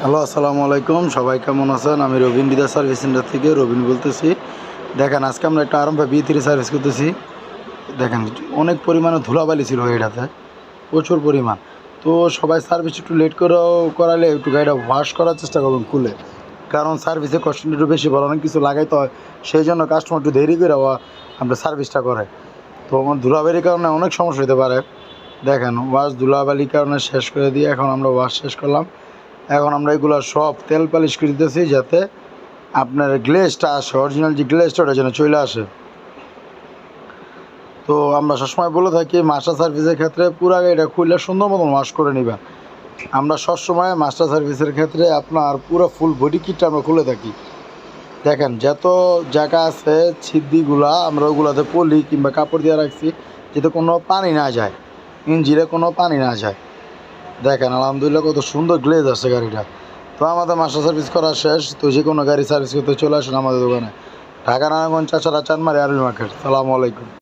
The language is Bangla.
হ্যালো, আসসালামু আলাইকুম। সবাই কেমন আছেন? আমি রবিন বিদা সার্ভিস সেন্টার থেকে রবিন বলতেছি। দেখেন, আজকে আমরা একটা আরম্ভ B3 সার্ভিস করতেছি। দেখেন, অনেক পরিমাণে ধুলাবালি ছিল গাড়িটাতে, প্রচুর পরিমাণ। তো সবাই সার্ভিস একটু লেট করেও করালে একটু গাড়িটা ওয়াশ করার চেষ্টা করবেন খুলে, কারণ সার্ভিসে কষ্ট একটু বেশি বড়, অনেক কিছু লাগাইতে হয়, সেই জন্য কাস্টমার একটু দেরি করে আমরা সার্ভিসটা করে। তো আমার ধুলাবালির কারণে অনেক সমস্যা হতে পারে। দেখেন, ওয়াশ ধুলাবালির কারণে শেষ করে দিয়ে এখন আমরা ওয়াশ শেষ করলাম। এখন আমরা এগুলো সব তেল পালিশ করে দিতেছি, যাতে আপনার গ্লেজটা আসে, অরিজিনাল যে গ্লেজটা ওটা যেন চলে আসে। তো আমরা সবসময় বলে থাকি মাস্টার সার্ভিসের ক্ষেত্রে পুরো গাড়িটা খুললে সুন্দর মতন ওয়াশ করে নেবেন। আমরা সবসময় মাস্টার সার্ভিসের ক্ষেত্রে আপনার পুরো ফুল বডি কিটটা আমরা খুলে থাকি। দেখেন, যত জায়গা আছে ছিদ্রিগুলা আমরা ওগুলোতে পলি কিংবা কাপড় দিয়ে রাখছি, যাতে কোনো পানি না যায়, ইঞ্জিনে কোনো পানি না যায়। দেখেন, আলহামদুলিল্লাহ কত সুন্দর গ্লেজ আসছে গাড়িটা। তো আমাদের মাস্টার সার্ভিস করা শেষ। তো যে কোনো গাড়ি সার্ভিস করতে চলে আসেন আমাদের দোকানে, ঢাকা নারায়ণগঞ্জ, চাচারা, চানমারি, আরবি মার্কেট। সালামু আলাইকুম।